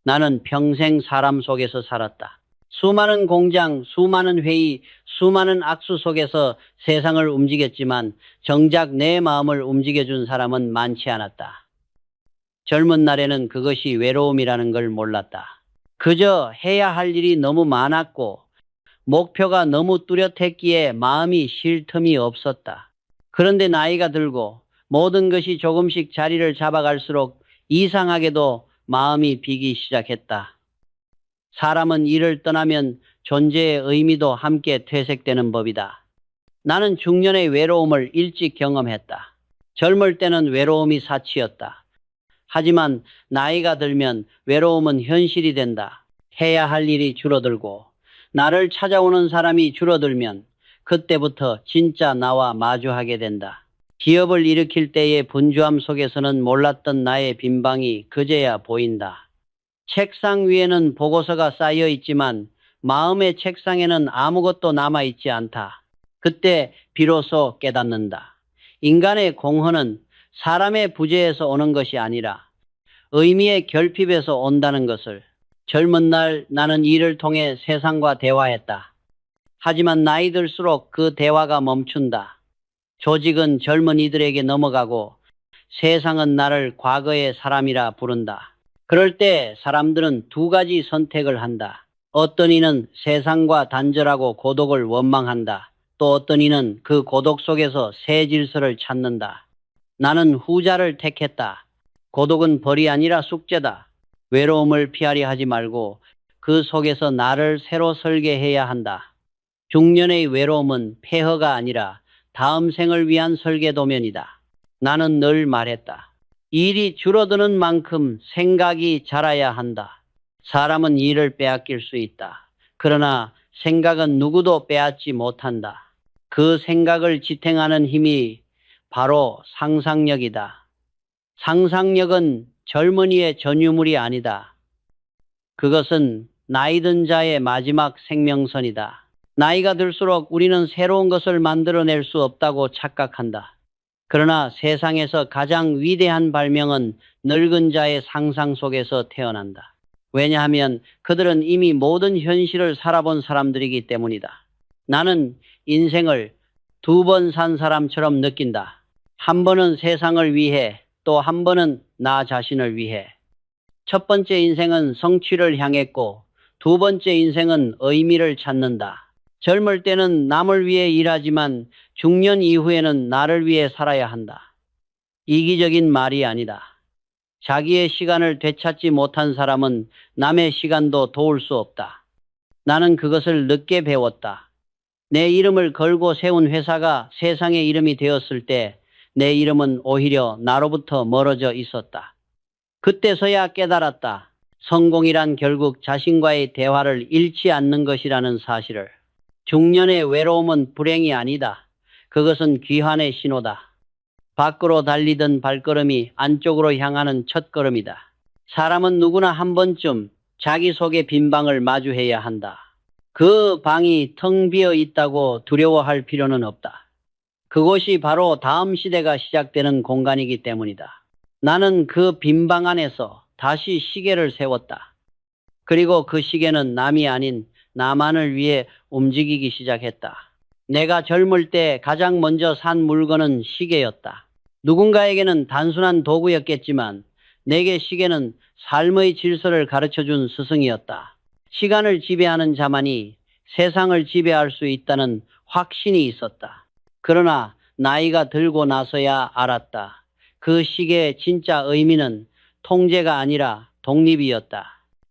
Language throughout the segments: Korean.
나는 평생 사람 속에서 살았다. 수많은 공장, 수많은 회의, 수많은 악수 속에서 세상을 움직였지만 정작 내 마음을 움직여준 사람은 많지 않았다. 젊은 날에는 그것이 외로움이라는 걸 몰랐다. 그저 해야 할 일이 너무 많았고 목표가 너무 뚜렷했기에 마음이 쉴 틈이 없었다. 그런데 나이가 들고 모든 것이 조금씩 자리를 잡아갈수록 이상하게도 마음이 비기 시작했다. 사람은 일을 떠나면 존재의 의미도 함께 퇴색되는 법이다. 나는 중년의 외로움을 일찍 경험했다. 젊을 때는 외로움이 사치였다. 하지만 나이가 들면 외로움은 현실이 된다. 해야 할 일이 줄어들고 나를 찾아오는 사람이 줄어들면 그때부터 진짜 나와 마주하게 된다. 기업을 일으킬 때의 분주함 속에서는 몰랐던 나의 빈방이 그제야 보인다. 책상 위에는 보고서가 쌓여 있지만 마음의 책상에는 아무것도 남아있지 않다. 그때 비로소 깨닫는다. 인간의 공헌은 사람의 부재에서 오는 것이 아니라 의미의 결핍에서 온다는 것을. 젊은 날 나는 일을 통해 세상과 대화했다. 하지만 나이 들수록 그 대화가 멈춘다. 조직은 젊은이들에게 넘어가고 세상은 나를 과거의 사람이라 부른다. 그럴 때 사람들은 두 가지 선택을 한다. 어떤 이는 세상과 단절하고 고독을 원망한다. 또 어떤 이는 그 고독 속에서 새 질서를 찾는다. 나는 후자를 택했다. 고독은 벌이 아니라 숙제다. 외로움을 피하려 하지 말고 그 속에서 나를 새로 설계해야 한다. 중년의 외로움은 폐허가 아니라 다음 생을 위한 설계도면이다. 나는 늘 말했다. 일이 줄어드는 만큼 생각이 자라야 한다. 사람은 일을 빼앗길 수 있다. 그러나 생각은 누구도 빼앗지 못한다. 그 생각을 지탱하는 힘이 바로 상상력이다. 상상력은 젊은이의 전유물이 아니다. 그것은 나이 든 자의 마지막 생명선이다. 나이가 들수록 우리는 새로운 것을 만들어낼 수 없다고 착각한다. 그러나 세상에서 가장 위대한 발명은 늙은 자의 상상 속에서 태어난다. 왜냐하면 그들은 이미 모든 현실을 살아본 사람들이기 때문이다. 나는 인생을 두 번 산 사람처럼 느낀다. 한 번은 세상을 위해, 또 한 번은 나 자신을 위해. 첫 번째 인생은 성취를 향했고 두 번째 인생은 의미를 찾는다. 젊을 때는 남을 위해 일하지만 중년 이후에는 나를 위해 살아야 한다. 이기적인 말이 아니다. 자기의 시간을 되찾지 못한 사람은 남의 시간도 도울 수 없다. 나는 그것을 늦게 배웠다. 내 이름을 걸고 세운 회사가 세상의 이름이 되었을 때 내 이름은 오히려 나로부터 멀어져 있었다. 그때서야 깨달았다. 성공이란 결국 자신과의 대화를 잃지 않는 것이라는 사실을. 중년의 외로움은 불행이 아니다. 그것은 귀환의 신호다. 밖으로 달리던 발걸음이 안쪽으로 향하는 첫걸음이다. 사람은 누구나 한 번쯤 자기 속의 빈 방을 마주해야 한다. 그 방이 텅 비어 있다고 두려워할 필요는 없다. 그곳이 바로 다음 시대가 시작되는 공간이기 때문이다. 나는 그 빈 방 안에서 다시 시계를 세웠다. 그리고 그 시계는 남이 아닌 나만을 위해 움직이기 시작했다. 내가 젊을 때 가장 먼저 산 물건은 시계였다. 누군가에게는 단순한 도구였겠지만 내게 시계는 삶의 질서를 가르쳐준 스승이었다. 시간을 지배하는 자만이 세상을 지배할 수 있다는 확신이 있었다. 그러나 나이가 들고 나서야 알았다. 그 시계의 진짜 의미는 통제가 아니라 독립이었다.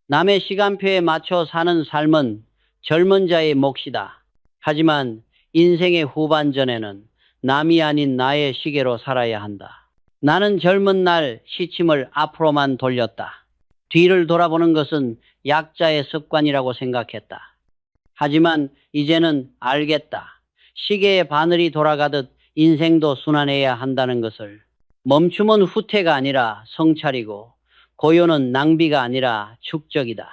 남의 시간표에 맞춰 사는 삶은 젊은 자의 몫이다. 하지만 인생의 후반전에는 남이 아닌 나의 시계로 살아야 한다. 나는 젊은 날 시침을 앞으로만 돌렸다. 뒤를 돌아보는 것은 약자의 습관이라고 생각했다. 하지만 이제는 알겠다. 시계의 바늘이 돌아가듯 인생도 순환해야 한다는 것을. 멈춤은 후퇴가 아니라 성찰이고 고요는 낭비가 아니라 축적이다.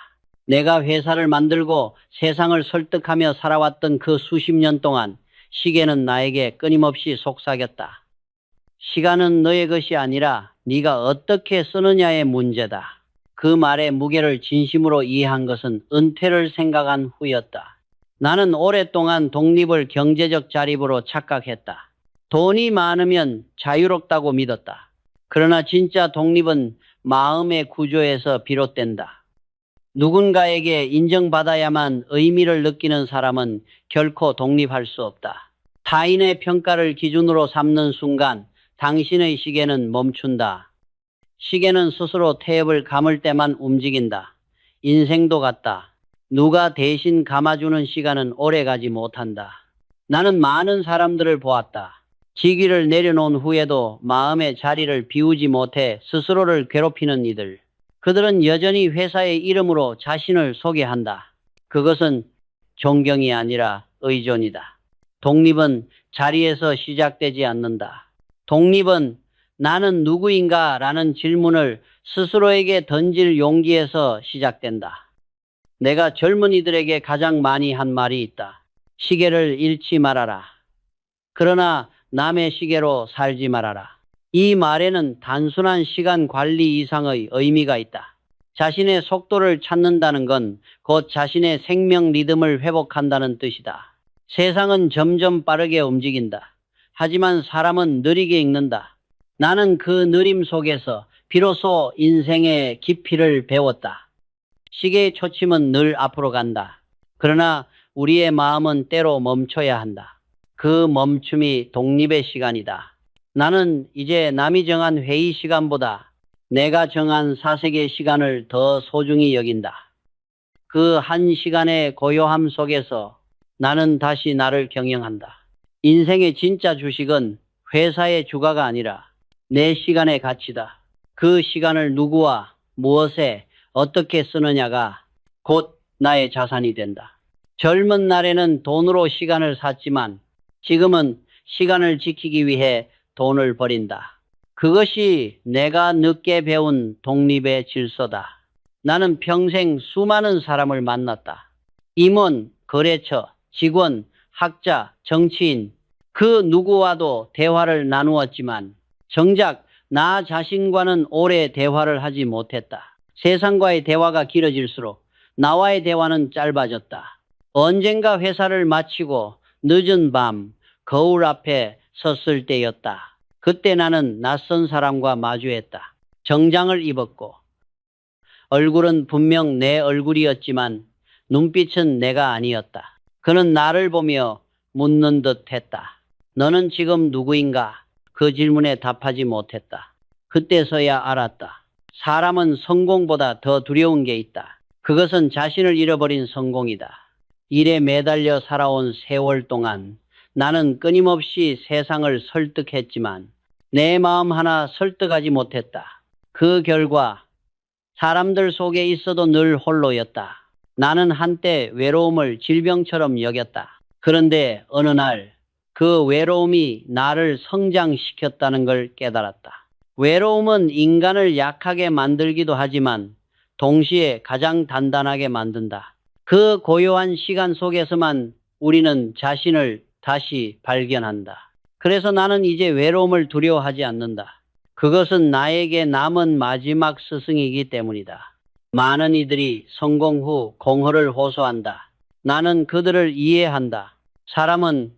내가 회사를 만들고 세상을 설득하며 살아왔던 그 수십 년 동안 시계는 나에게 끊임없이 속삭였다. 시간은 너의 것이 아니라 네가 어떻게 쓰느냐의 문제다. 그 말의 무게를 진심으로 이해한 것은 은퇴를 생각한 후였다. 나는 오랫동안 독립을 경제적 자립으로 착각했다. 돈이 많으면 자유롭다고 믿었다. 그러나 진짜 독립은 마음의 구조에서 비롯된다. 누군가에게 인정받아야만 의미를 느끼는 사람은 결코 독립할 수 없다. 타인의 평가를 기준으로 삼는 순간 당신의 시계는 멈춘다. 시계는 스스로 태엽을 감을 때만 움직인다. 인생도 같다. 누가 대신 감아주는 시간은 오래가지 못한다. 나는 많은 사람들을 보았다. 직위를 내려놓은 후에도 마음의 자리를 비우지 못해 스스로를 괴롭히는 이들. 그들은 여전히 회사의 이름으로 자신을 소개한다. 그것은 존경이 아니라 의존이다. 독립은 자리에서 시작되지 않는다. 독립은 나는 누구인가 라는 질문을 스스로에게 던질 용기에서 시작된다. 내가 젊은이들에게 가장 많이 한 말이 있다. 시계를 잃지 말아라. 그러나 남의 시계로 살지 말아라. 이 말에는 단순한 시간 관리 이상의 의미가 있다. 자신의 속도를 찾는다는 건 곧 자신의 생명 리듬을 회복한다는 뜻이다. 세상은 점점 빠르게 움직인다. 하지만 사람은 느리게 읽는다. 나는 그 느림 속에서 비로소 인생의 깊이를 배웠다. 시계의 초침은 늘 앞으로 간다. 그러나 우리의 마음은 때로 멈춰야 한다. 그 멈춤이 독립의 시간이다. 나는 이제 남이 정한 회의 시간보다 내가 정한 사색의 시간을 더 소중히 여긴다. 그 한 시간의 고요함 속에서 나는 다시 나를 경영한다. 인생의 진짜 주식은 회사의 주가가 아니라 내 시간의 가치다. 그 시간을 누구와 무엇에 어떻게 쓰느냐가 곧 나의 자산이 된다. 젊은 날에는 돈으로 시간을 샀지만 지금은 시간을 지키기 위해 돈을 버린다. 그것이 내가 늦게 배운 독립의 질서다. 나는 평생 수많은 사람을 만났다. 임원, 거래처, 직원, 학자, 정치인, 그 누구와도 대화를 나누었지만 정작 나 자신과는 오래 대화를 하지 못했다. 세상과의 대화가 길어질수록 나와의 대화는 짧아졌다. 언젠가 회사를 마치고 늦은 밤 거울 앞에 섰을 때였다. 그때 나는 낯선 사람과 마주했다. 정장을 입었고 얼굴은 분명 내 얼굴이었지만 눈빛은 내가 아니었다. 그는 나를 보며 묻는 듯 했다. 너는 지금 누구인가? 그 질문에 답하지 못했다. 그때서야 알았다. 사람은 성공보다 더 두려운 게 있다. 그것은 자신을 잃어버린 성공이다. 일에 매달려 살아온 세월 동안 나는 끊임없이 세상을 설득했지만 내 마음 하나 설득하지 못했다. 그 결과 사람들 속에 있어도 늘 홀로였다. 나는 한때 외로움을 질병처럼 여겼다. 그런데 어느 날 그 외로움이 나를 성장시켰다는 걸 깨달았다. 외로움은 인간을 약하게 만들기도 하지만 동시에 가장 단단하게 만든다. 그 고요한 시간 속에서만 우리는 자신을 다시 발견한다. 그래서 나는 이제 외로움을 두려워하지 않는다. 그것은 나에게 남은 마지막 스승이기 때문이다. 많은 이들이 성공 후 공허를 호소한다. 나는 그들을 이해한다. 사람은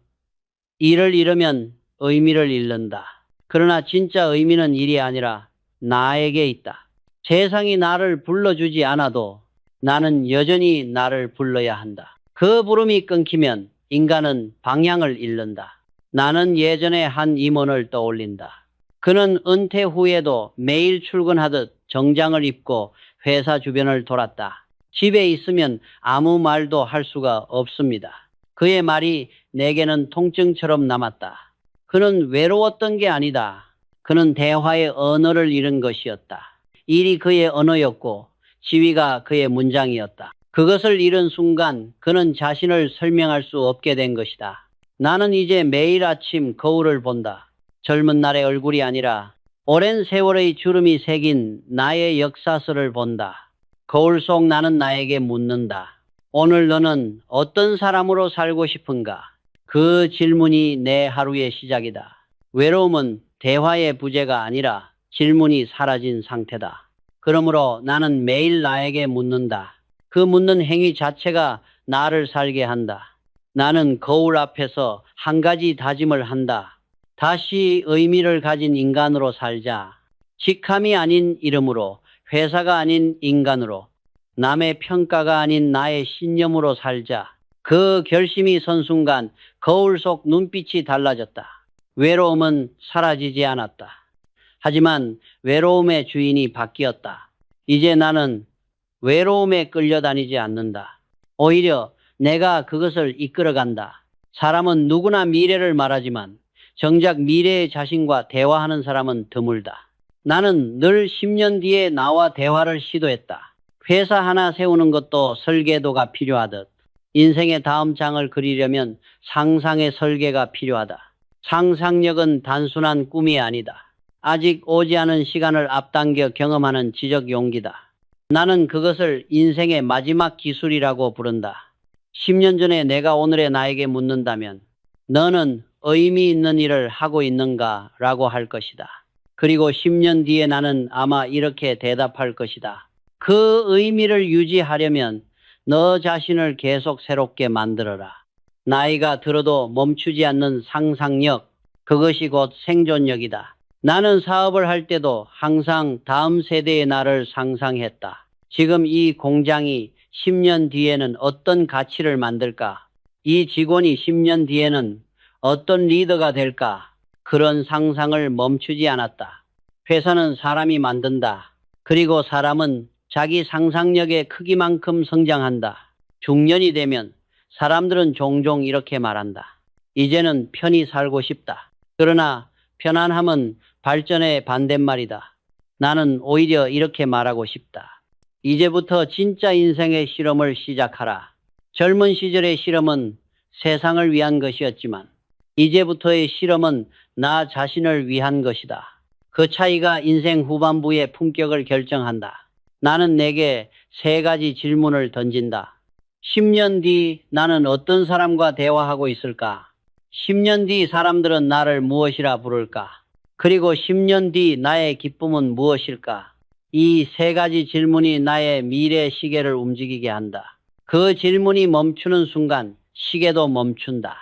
일을 잃으면 의미를 잃는다. 그러나 진짜 의미는 일이 아니라 나에게 있다. 세상이 나를 불러주지 않아도 나는 여전히 나를 불러야 한다. 그 부름이 끊기면 인간은 방향을 잃는다. 나는 예전에 한 임원을 떠올린다. 그는 은퇴 후에도 매일 출근하듯 정장을 입고 회사 주변을 돌았다. 집에 있으면 아무 말도 할 수가 없습니다. 그의 말이 내게는 통증처럼 남았다. 그는 외로웠던 게 아니다. 그는 대화의 언어를 잃은 것이었다. 일이 그의 언어였고 지위가 그의 문장이었다. 그것을 잃은 순간 그는 자신을 설명할 수 없게 된 것이다. 나는 이제 매일 아침 거울을 본다. 젊은 날의 얼굴이 아니라 오랜 세월의 주름이 새긴 나의 역사서를 본다. 거울 속 나는 나에게 묻는다. 오늘 너는 어떤 사람으로 살고 싶은가? 그 질문이 내 하루의 시작이다. 외로움은 대화의 부재가 아니라 질문이 사라진 상태다. 그러므로 나는 매일 나에게 묻는다. 그 묻는 행위 자체가 나를 살게 한다. 나는 거울 앞에서 한 가지 다짐을 한다. 다시 의미를 가진 인간으로 살자. 직함이 아닌 이름으로, 회사가 아닌 인간으로, 남의 평가가 아닌 나의 신념으로 살자. 그 결심이 선 순간 거울 속 눈빛이 달라졌다. 외로움은 사라지지 않았다. 하지만 외로움의 주인이 바뀌었다. 이제 나는 외로움에 끌려다니지 않는다. 오히려 내가 그것을 이끌어간다. 사람은 누구나 미래를 말하지만 정작 미래의 자신과 대화하는 사람은 드물다. 나는 늘 10년 뒤에 나와 대화를 시도했다. 회사 하나 세우는 것도 설계도가 필요하듯 인생의 다음 장을 그리려면 상상의 설계가 필요하다. 상상력은 단순한 꿈이 아니다. 아직 오지 않은 시간을 앞당겨 경험하는 지적 용기다. 나는 그것을 인생의 마지막 기술이라고 부른다. 10년 전에 내가 오늘의 나에게 묻는다면 너는 의미 있는 일을 하고 있는가? 라고 할 것이다. 그리고 10년 뒤에 나는 아마 이렇게 대답할 것이다. 그 의미를 유지하려면 너 자신을 계속 새롭게 만들어라. 나이가 들어도 멈추지 않는 상상력, 그것이 곧 생존력이다. 나는 사업을 할 때도 항상 다음 세대의 나를 상상했다. 지금 이 공장이 10년 뒤에는 어떤 가치를 만들까? 이 직원이 10년 뒤에는 어떤 리더가 될까? 그런 상상을 멈추지 않았다. 회사는 사람이 만든다. 그리고 사람은 자기 상상력의 크기만큼 성장한다. 중년이 되면 사람들은 종종 이렇게 말한다. 이제는 편히 살고 싶다. 그러나 편안함은 발전의 반대말이다. 나는 오히려 이렇게 말하고 싶다. 이제부터 진짜 인생의 실험을 시작하라. 젊은 시절의 실험은 세상을 위한 것이었지만 이제부터의 실험은 나 자신을 위한 것이다. 그 차이가 인생 후반부의 품격을 결정한다. 나는 내게 3가지 질문을 던진다. 10년 뒤 나는 어떤 사람과 대화하고 있을까? 10년 뒤 사람들은 나를 무엇이라 부를까? 그리고 10년 뒤 나의 기쁨은 무엇일까? 이 3가지 질문이 나의 미래 시계를 움직이게 한다. 그 질문이 멈추는 순간 시계도 멈춘다.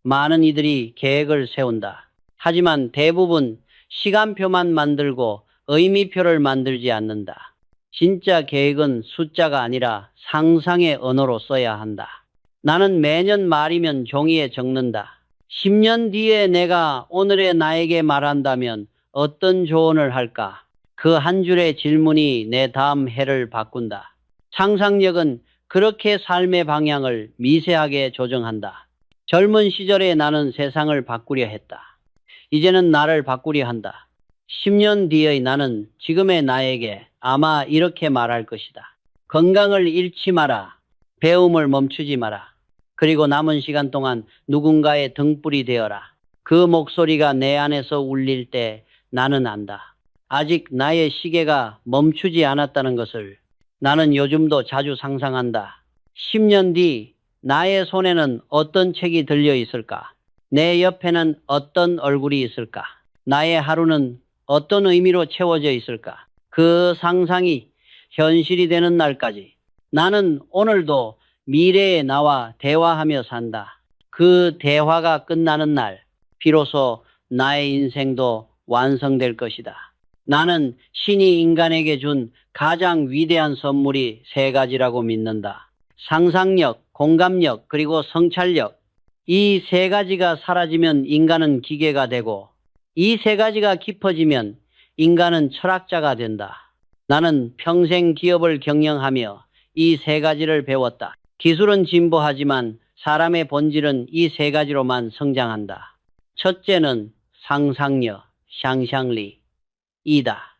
많은 이들이 계획을 세운다. 하지만 대부분 시간표만 만들고 의미표를 만들지 않는다. 진짜 계획은 숫자가 아니라 상상의 언어로 써야 한다. 나는 매년 말이면 종이에 적는다. 10년 뒤에 내가 오늘의 나에게 말한다면 어떤 조언을 할까? 그 한 줄의 질문이 내 다음 해를 바꾼다. 상상력은 그렇게 삶의 방향을 미세하게 조정한다. 젊은 시절에 나는 세상을 바꾸려 했다. 이제는 나를 바꾸려 한다. 10년 뒤의 나는 지금의 나에게 아마 이렇게 말할 것이다. 건강을 잃지 마라. 배움을 멈추지 마라. 그리고 남은 시간 동안 누군가의 등불이 되어라. 그 목소리가 내 안에서 울릴 때 나는 안다. 아직 나의 시계가 멈추지 않았다는 것을. 나는 요즘도 자주 상상한다. 10년 뒤 나의 손에는 어떤 책이 들려 있을까? 내 옆에는 어떤 얼굴이 있을까? 나의 하루는 어떤 의미로 채워져 있을까? 그 상상이 현실이 되는 날까지 나는 오늘도 미래의 나와 대화하며 산다. 그 대화가 끝나는 날 비로소 나의 인생도 완성될 것이다. 나는 신이 인간에게 준 가장 위대한 선물이 3가지라고 믿는다. 상상력, 공감력, 그리고 성찰력. 이 3가지가 사라지면 인간은 기계가 되고 이 3가지가 깊어지면 인간은 철학자가 된다. 나는 평생 기업을 경영하며 이 3가지를 배웠다. 기술은 진보하지만 사람의 본질은 이 3가지로만 성장한다. 첫째는 상상력, 샹샹리. 이다.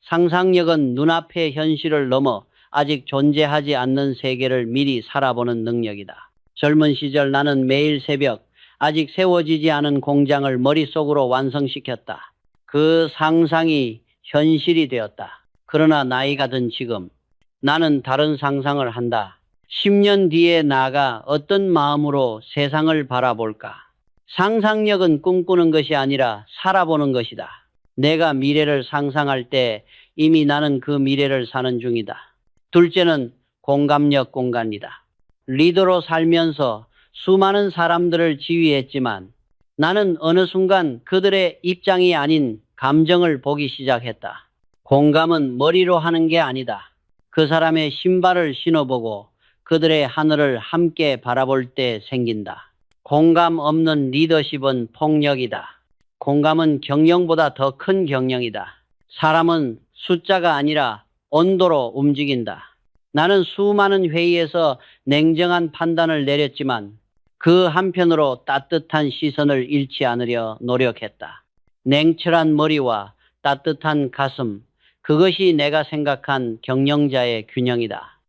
상상력은 눈앞의 현실을 넘어 아직 존재하지 않는 세계를 미리 살아보는 능력이다. 젊은 시절 나는 매일 새벽 아직 세워지지 않은 공장을 머릿속으로 완성시켰다. 그 상상이 현실이 되었다. 그러나 나이가 든 지금 나는 다른 상상을 한다. 10년 뒤에 나가 어떤 마음으로 세상을 바라볼까? 상상력은 꿈꾸는 것이 아니라 살아보는 것이다. 내가 미래를 상상할 때 이미 나는 그 미래를 사는 중이다. 둘째는 공감력 공간이다. 리더로 살면서 수많은 사람들을 지휘했지만 나는 어느 순간 그들의 입장이 아닌 감정을 보기 시작했다. 공감은 머리로 하는 게 아니다. 그 사람의 신발을 신어보고 그들의 하늘을 함께 바라볼 때 생긴다. 공감 없는 리더십은 폭력이다. 공감은 경영보다 더 큰 경영이다. 사람은 숫자가 아니라 온도로 움직인다. 나는 수많은 회의에서 냉정한 판단을 내렸지만 그 한편으로 따뜻한 시선을 잃지 않으려 노력했다. 냉철한 머리와 따뜻한 가슴, 그것이 내가 생각한 경영자의 균형이다.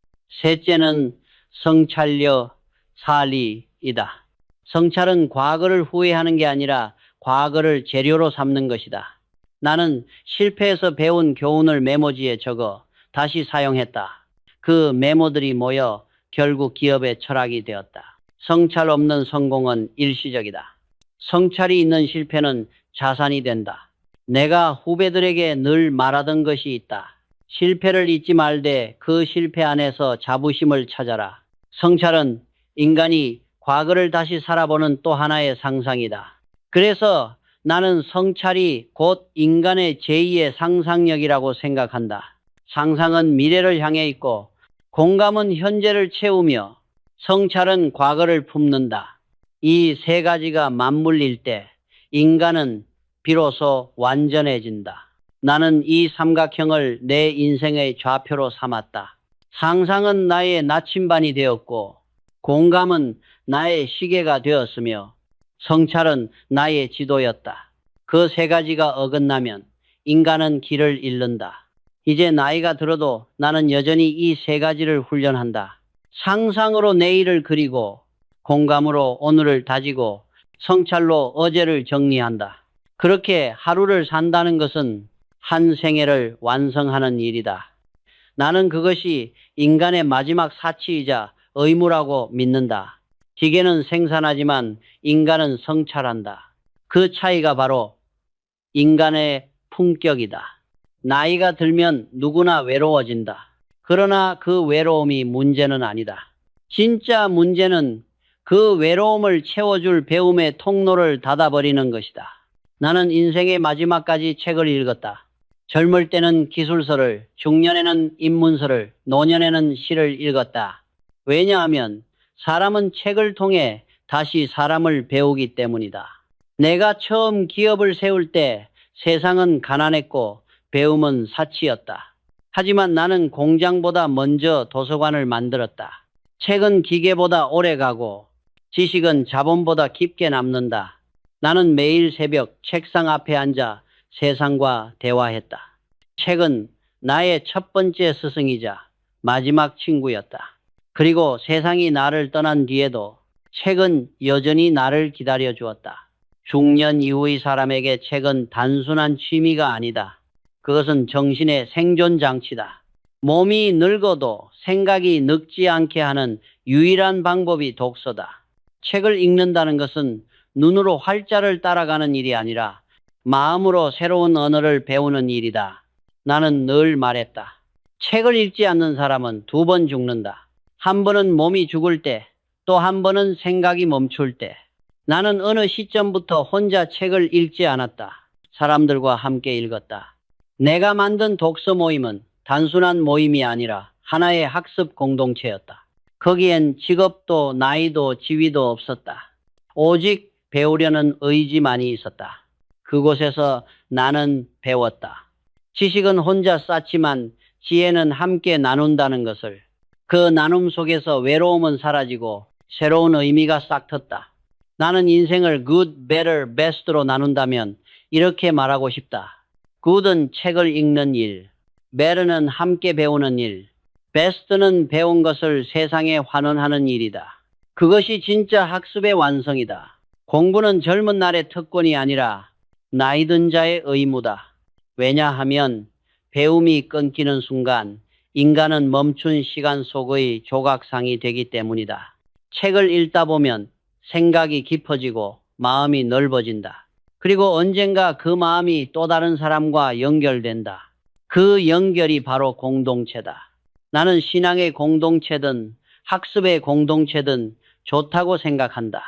셋째는 성찰력 사리이다. 성찰은 과거를 후회하는 게 아니라 과거를 재료로 삼는 것이다. 나는 실패에서 배운 교훈을 메모지에 적어 다시 사용했다. 그 메모들이 모여 결국 기업의 철학이 되었다. 성찰 없는 성공은 일시적이다. 성찰이 있는 실패는 자산이 된다. 내가 후배들에게 늘 말하던 것이 있다. 실패를 잊지 말되 그 실패 안에서 자부심을 찾아라. 성찰은 인간이 과거를 다시 살아보는 또 하나의 상상이다. 그래서 나는 성찰이 곧 인간의 제2의 상상력이라고 생각한다. 상상은 미래를 향해 있고 공감은 현재를 채우며 성찰은 과거를 품는다. 이 세 가지가 맞물릴 때 인간은 비로소 완전해진다. 나는 이 삼각형을 내 인생의 좌표로 삼았다. 상상은 나의 나침반이 되었고 공감은 나의 시계가 되었으며 성찰은 나의 지도였다. 그 세 가지가 어긋나면 인간은 길을 잃는다. 이제 나이가 들어도 나는 여전히 이 세 가지를 훈련한다. 상상으로 내일을 그리고 공감으로 오늘을 다지고 성찰로 어제를 정리한다. 그렇게 하루를 산다는 것은 한 생애를 완성하는 일이다. 나는 그것이 인간의 마지막 사치이자 의무라고 믿는다. 기계는 생산하지만 인간은 성찰한다. 그 차이가 바로 인간의 품격이다. 나이가 들면 누구나 외로워진다. 그러나 그 외로움이 문제는 아니다. 진짜 문제는 그 외로움을 채워줄 배움의 통로를 닫아버리는 것이다. 나는 인생의 마지막까지 책을 읽었다. 젊을 때는 기술서를, 중년에는 인문서를, 노년에는 시를 읽었다. 왜냐하면 사람은 책을 통해 다시 사람을 배우기 때문이다. 내가 처음 기업을 세울 때 세상은 가난했고 배움은 사치였다. 하지만 나는 공장보다 먼저 도서관을 만들었다. 책은 기계보다 오래 가고 지식은 자본보다 깊게 남는다. 나는 매일 새벽 책상 앞에 앉아 세상과 대화했다. 책은 나의 첫 번째 스승이자 마지막 친구였다. 그리고 세상이 나를 떠난 뒤에도 책은 여전히 나를 기다려 주었다. 중년 이후의 사람에게 책은 단순한 취미가 아니다. 그것은 정신의 생존 장치다. 몸이 늙어도 생각이 늙지 않게 하는 유일한 방법이 독서다. 책을 읽는다는 것은 눈으로 활자를 따라가는 일이 아니라 마음으로 새로운 언어를 배우는 일이다. 나는 늘 말했다. 책을 읽지 않는 사람은 두 번 죽는다. 한 번은 몸이 죽을 때, 또 한 번은 생각이 멈출 때. 나는 어느 시점부터 혼자 책을 읽지 않았다. 사람들과 함께 읽었다. 내가 만든 독서 모임은 단순한 모임이 아니라 하나의 학습 공동체였다. 거기엔 직업도 나이도 지위도 없었다. 오직 배우려는 의지만이 있었다. 그곳에서 나는 배웠다. 지식은 혼자 쌓지만 지혜는 함께 나눈다는 것을. 그 나눔 속에서 외로움은 사라지고 새로운 의미가 싹 텄다. 나는 인생을 good, better, best로 나눈다면 이렇게 말하고 싶다. good은 책을 읽는 일, better는 함께 배우는 일, best는 배운 것을 세상에 환원하는 일이다. 그것이 진짜 학습의 완성이다. 공부는 젊은 날의 특권이 아니라 나이 든 자의 의무다. 왜냐하면 배움이 끊기는 순간 인간은 멈춘 시간 속의 조각상이 되기 때문이다. 책을 읽다 보면 생각이 깊어지고 마음이 넓어진다. 그리고 언젠가 그 마음이 또 다른 사람과 연결된다. 그 연결이 바로 공동체다. 나는 신앙의 공동체든 학습의 공동체든 좋다고 생각한다.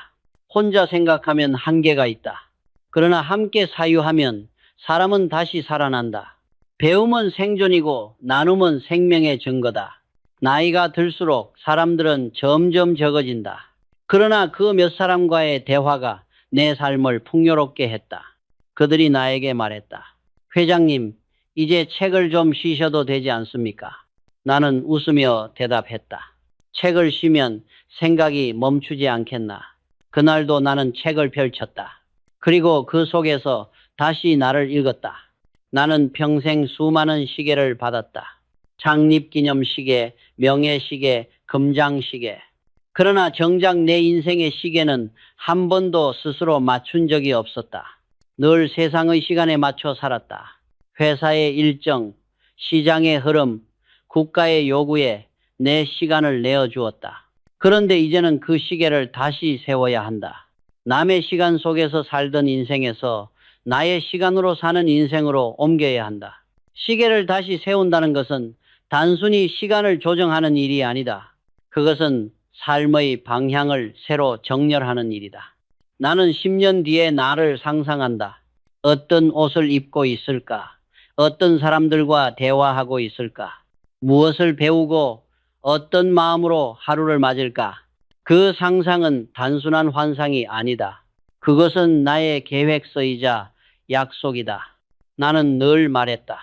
혼자 생각하면 한계가 있다. 그러나 함께 사유하면 사람은 다시 살아난다. 배움은 생존이고 나눔은 생명의 증거다. 나이가 들수록 사람들은 점점 적어진다. 그러나 그 몇 사람과의 대화가 내 삶을 풍요롭게 했다. 그들이 나에게 말했다. 회장님, 이제 책을 좀 쉬셔도 되지 않습니까? 나는 웃으며 대답했다. 책을 쉬면 생각이 멈추지 않겠나. 그날도 나는 책을 펼쳤다. 그리고 그 속에서 다시 나를 읽었다. 나는 평생 수많은 시계를 받았다. 창립기념시계, 명예시계, 금장시계. 그러나 정작 내 인생의 시계는 한 번도 스스로 맞춘 적이 없었다. 늘 세상의 시간에 맞춰 살았다. 회사의 일정, 시장의 흐름, 국가의 요구에 내 시간을 내어주었다. 그런데 이제는 그 시계를 다시 세워야 한다. 남의 시간 속에서 살던 인생에서 나의 시간으로 사는 인생으로 옮겨야 한다. 시계를 다시 세운다는 것은 단순히 시간을 조정하는 일이 아니다. 그것은 삶의 방향을 새로 정렬하는 일이다. 나는 10년 뒤에 나를 상상한다. 어떤 옷을 입고 있을까? 어떤 사람들과 대화하고 있을까? 무엇을 배우고 어떤 마음으로 하루를 맞을까? 그 상상은 단순한 환상이 아니다. 그것은 나의 계획서이자 약속이다. 나는 늘 말했다.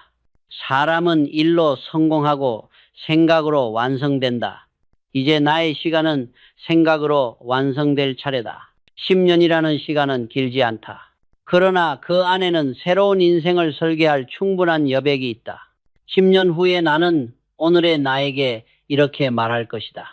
사람은 일로 성공하고 생각으로 완성된다. 이제 나의 시간은 생각으로 완성될 차례다. 10년이라는 시간은 길지 않다. 그러나 그 안에는 새로운 인생을 설계할 충분한 여백이 있다. 10년 후에 나는 오늘의 나에게 이렇게 말할 것이다.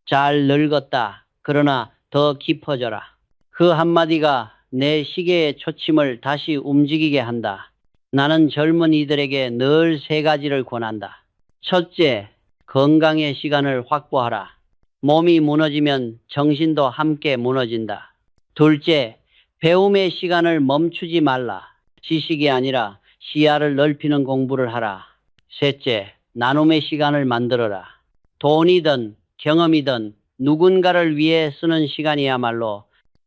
잘 늙었다. 그러나 더 깊어져라. 그 한마디가 내 시계의 초침을 다시 움직이게 한다. 나는 젊은이들에게 늘 세 가지를 권한다. 첫째, 건강의 시간을 확보하라. 몸이 무너지면 정신도 함께 무너진다. 둘째, 배움의 시간을 멈추지 말라. 지식이 아니라 시야를 넓히는 공부를 하라. 셋째, 나눔의 시간을 만들어라. 돈이든 경험이든 누군가를 위해 쓰는 시간이야말로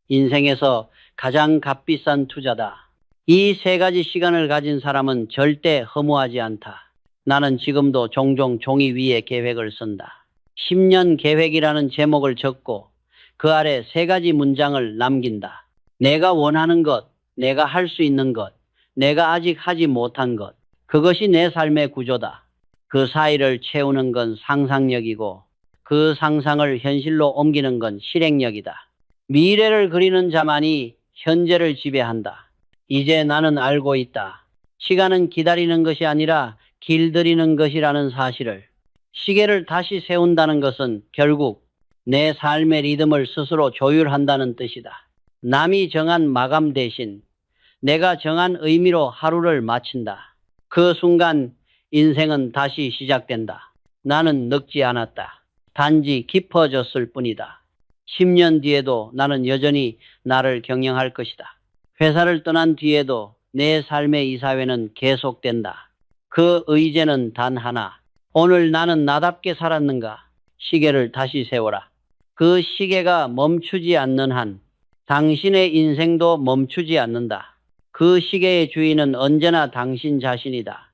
인생에서 가장 값비싼 투자다. 이 세 가지 시간을 가진 사람은 절대 허무하지 않다. 나는 지금도 종종 종이 위에 계획을 쓴다. 10년 계획이라는 제목을 적고 그 아래 세 가지 문장을 남긴다. 내가 원하는 것, 내가 할 수 있는 것, 내가 아직 하지 못한 것. 그것이 내 삶의 구조다. 그 사이를 채우는 건 상상력이고 그 상상을 현실로 옮기는 건 실행력이다. 미래를 그리는 자만이 현재를 지배한다. 이제 나는 알고 있다. 시간은 기다리는 것이 아니라 길들이는 것이라는 사실을. 시계를 다시 세운다는 것은 결국 내 삶의 리듬을 스스로 조율한다는 뜻이다. 남이 정한 마감 대신 내가 정한 의미로 하루를 마친다. 그 순간 인생은 다시 시작된다. 나는 늙지 않았다. 단지 깊어졌을 뿐이다. 10년 뒤에도 나는 여전히 나를 경영할 것이다. 회사를 떠난 뒤에도 내 삶의 이사회는 계속된다. 그 의제는 단 하나. 오늘 나는 나답게 살았는가? 시계를 다시 세워라. 그 시계가 멈추지 않는 한 당신의 인생도 멈추지 않는다. 그 시계의 주인은 언제나 당신 자신이다.